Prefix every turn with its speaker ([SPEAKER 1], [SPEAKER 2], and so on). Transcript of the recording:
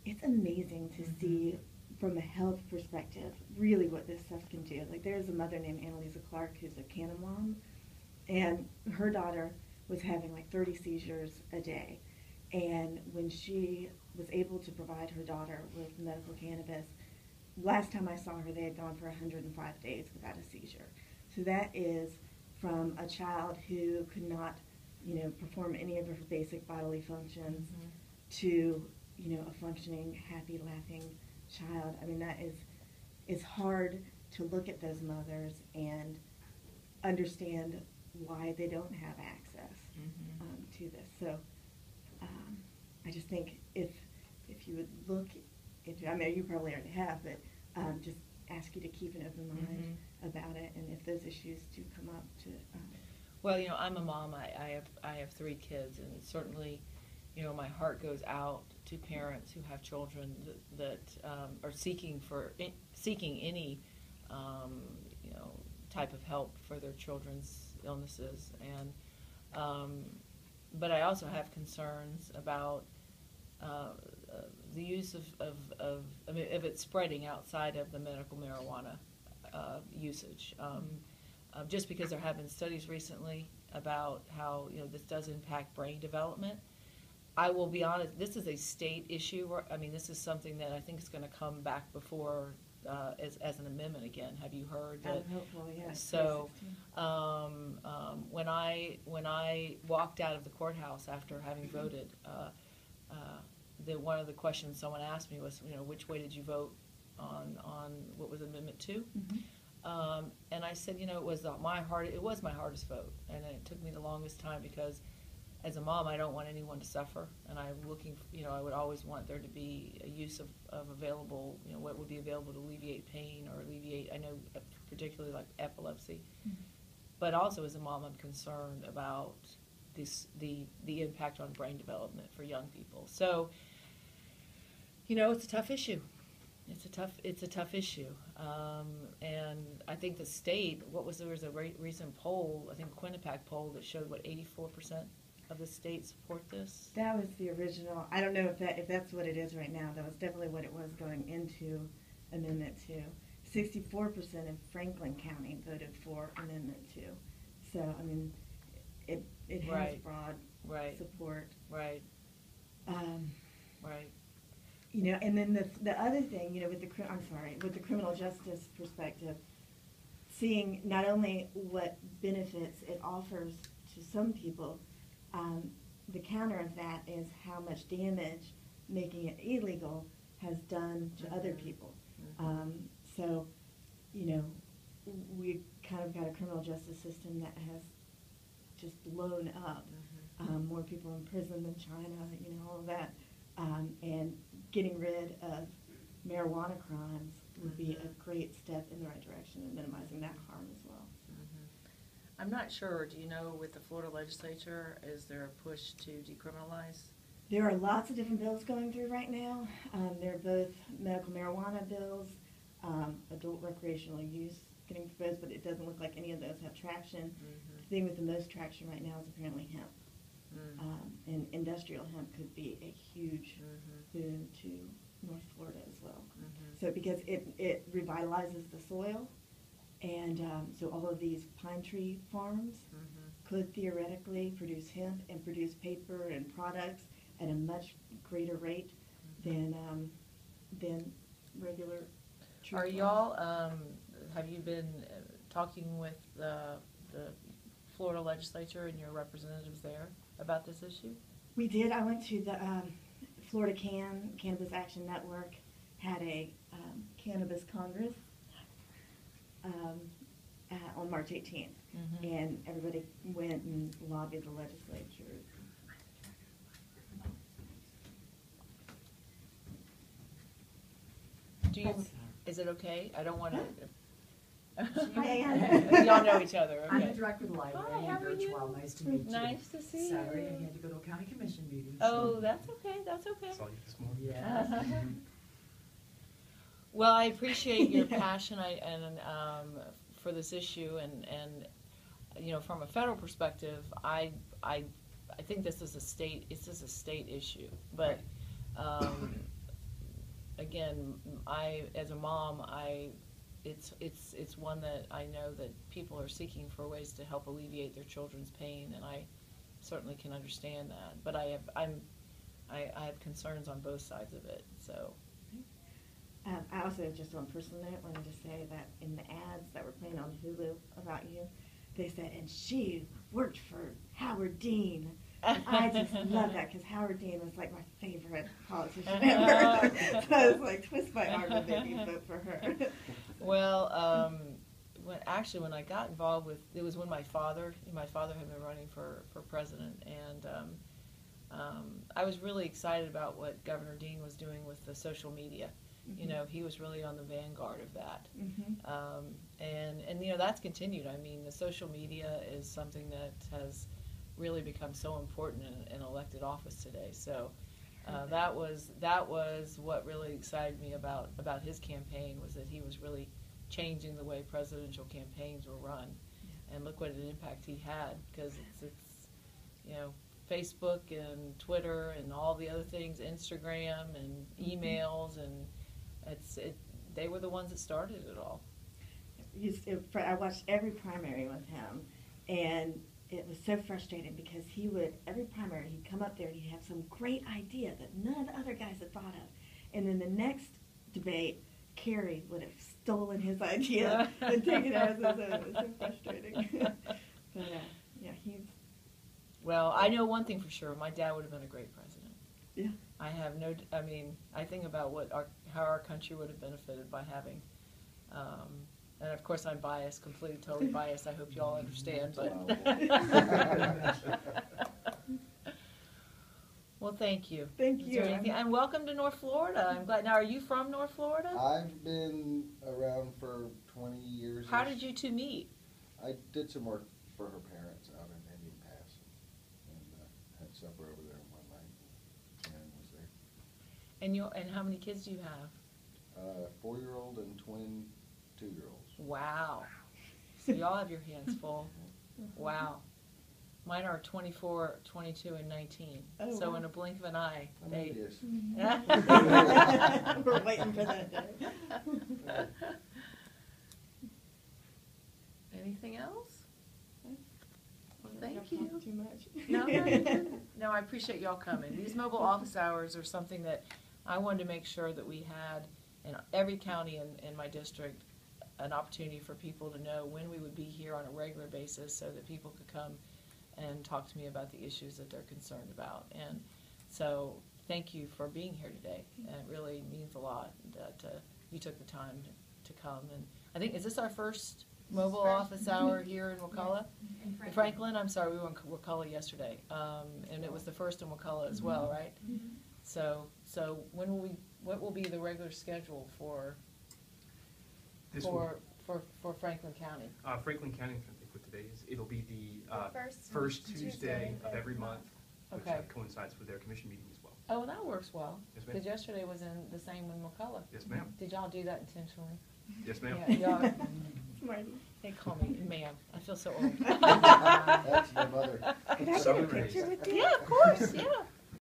[SPEAKER 1] it's amazing to see from a health perspective really what this stuff can do. Like there's a mother named Annalisa Clark who's a Canon mom, and her daughter was having like 30 seizures a day. And when she was able to provide her daughter with medical cannabis, last time I saw her, they had gone for 105 days without a seizure. So that is from a child who could not, perform any of her basic bodily functions to, a functioning, happy, laughing child. I mean, it's hard to look at those mothers and understand why they don't have access to this. So I just think if you would look into, I mean, you probably already have, but just ask you to keep an open mind about it, and if those issues do come up, to.
[SPEAKER 2] Well, I'm a mom. I have 3 kids, and certainly, my heart goes out to parents who have children that are seeking any, type of help for their children's illnesses, and but I also have concerns about the use of it spreading outside of the medical marijuana usage. Just because there have been studies recently about how this does impact brain development. I will be honest, this is a state issue. I mean, this is something that I think is going to come back before as an amendment again. Have you heard that?
[SPEAKER 1] I'm hopeful, yes.
[SPEAKER 2] So when I walked out of the courthouse after having voted, one of the questions someone asked me was, which way did you vote on what was Amendment 2? And I said, it was my hardest vote, and it took me the longest time because as a mom, I don't want anyone to suffer, and I'm looking, I would always want there to be a use of available, what would be available to alleviate pain or alleviate, I know particularly like epilepsy, but also as a mom, I'm concerned about the impact on brain development for young people. So, it's a tough issue. It's a tough issue, and I think the state. There was a recent poll, I think Quinnipiac poll, that showed 84% of the state support this.
[SPEAKER 1] That was the original. I don't know if that's what it is right now. That was definitely what it was going into Amendment 2. 64% in Franklin County voted for Amendment 2. So I mean, it has broad support.
[SPEAKER 2] Right. Right.
[SPEAKER 1] And then the other thing, with the criminal justice perspective, seeing not only what benefits it offers to some people, the counter of that is how much damage making it illegal has done to other people. So, we kind of got a criminal justice system that has just blown up. More people in prison than China, all of that. And getting rid of marijuana crimes would be a great step in the right direction in minimizing that harm as well.
[SPEAKER 2] I'm not sure, do you know, with the Florida legislature, is there a push to decriminalize?
[SPEAKER 1] There are lots of different bills going through right now. There are both medical marijuana bills, adult recreational use getting proposed, but it doesn't look like any of those have traction. The thing with the most traction right now is apparently hemp. And industrial hemp could be a huge boon to North Florida as well. So because it revitalizes the soil, and so all of these pine tree farms could theoretically produce hemp and produce paper and products at a much greater rate than regular tree
[SPEAKER 2] Are
[SPEAKER 1] farms.
[SPEAKER 2] y'all, have you been talking with the Florida legislature and your representatives there about this issue?
[SPEAKER 1] We did. I went to the Florida Cannabis Action Network, had a cannabis congress on March 18th, and everybody went and lobbied the legislature.
[SPEAKER 2] Is it okay? I don't want to.
[SPEAKER 1] Y'all
[SPEAKER 2] know each other. Okay.
[SPEAKER 3] I'm the director of the library.
[SPEAKER 2] Hi, how are you?
[SPEAKER 3] Nice to meet you.
[SPEAKER 2] Nice to see
[SPEAKER 3] Saturday,
[SPEAKER 2] you.
[SPEAKER 3] I had to go to a county commission meeting.
[SPEAKER 2] Oh, that's okay. That's okay.
[SPEAKER 4] Saw you this morning.
[SPEAKER 3] Yes.
[SPEAKER 2] Well, I appreciate your passion for this issue, and from a federal perspective, I think this is a state issue, but again, as a mom, it's one that I know that people are seeking for ways to help alleviate their children's pain, and I certainly can understand that. But I have concerns on both sides of it. So.
[SPEAKER 1] I also, just on a personal note, wanted to say that in the ads that were playing on Hulu about you, they said, and she worked for Howard Dean. And I just love that, because Howard Dean was like my favorite politician ever. So I was like, twist my arm and maybe vote for her.
[SPEAKER 2] Well, when I got involved with, it was when my father had been running for president, and I was really excited about what Governor Dean was doing with the social media. Mm-hmm. You know, he was really on the vanguard of that. Mm-hmm. And you know, that's continued. I mean, the social media is something that has really become so important in elected office today. So that was what really excited me about his campaign, was that he was really changing the way presidential campaigns were run. Yeah. And look what an impact he had, because it's you know, Facebook and Twitter and all the other things, Instagram and emails, and they were the ones that started it all.
[SPEAKER 1] I watched every primary with him, and it was so frustrating, because every primary, he'd come up there and he'd have some great idea that none of the other guys had thought of. And then the next debate, Kerry would have stolen his idea and taken it as his own. It was so frustrating. But yeah, he's...
[SPEAKER 2] Well, I know one thing for sure. My dad would have been a great president.
[SPEAKER 1] Yeah.
[SPEAKER 2] I think about how our country would have benefited by having, and of course I'm biased, totally biased. I hope you all understand, but. Well, thank you.
[SPEAKER 1] Thank you.
[SPEAKER 2] And welcome to North Florida. I'm glad. Now, are you from North Florida?
[SPEAKER 4] I've been around for 20 years.
[SPEAKER 2] How did you two meet?
[SPEAKER 4] I did some work for her parents out in Indian Pass, and had supper over there one night, and was there.
[SPEAKER 2] And how many kids do you have?
[SPEAKER 4] 4-year-old and twin 2-year-olds.
[SPEAKER 2] Wow. So y'all have your hands full. Wow. Mine are 24, 22, and 19. Oh, so wow. In a blink of an eye, they...
[SPEAKER 1] We're waiting for that day.
[SPEAKER 2] Anything else? Well, thank you.
[SPEAKER 1] Too much.
[SPEAKER 2] No, I appreciate y'all coming. These mobile office hours are something that I wanted to make sure that we had in every county in my district, an opportunity for people to know when we would be here on a regular basis, so that people could come and talk to me about the issues that they're concerned about. And so thank you for being here today. And it really means a lot that you took the time to come. And I think, is this our first mobile office hour here in Wakulla?
[SPEAKER 5] In
[SPEAKER 2] Franklin, I'm sorry, we were in Wakulla yesterday. And it was the first in Wakulla as well, right? Mm-hmm. So what will be the regular schedule for Franklin County?
[SPEAKER 6] Franklin County, I'm trying to think what today is. It'll be the first Tuesday of every month, which coincides with their commission meeting as well.
[SPEAKER 2] Oh, well, that works well.
[SPEAKER 6] Yes, ma'am.
[SPEAKER 2] Because yesterday was in the same in Wakulla.
[SPEAKER 6] Yes, ma'am.
[SPEAKER 2] Did y'all do that intentionally?
[SPEAKER 6] Yes, ma'am.
[SPEAKER 2] Yeah, they call me ma'am. I feel so old.
[SPEAKER 4] That's my mother.
[SPEAKER 1] Could I get a picture with you?
[SPEAKER 2] Yeah, of course, yeah.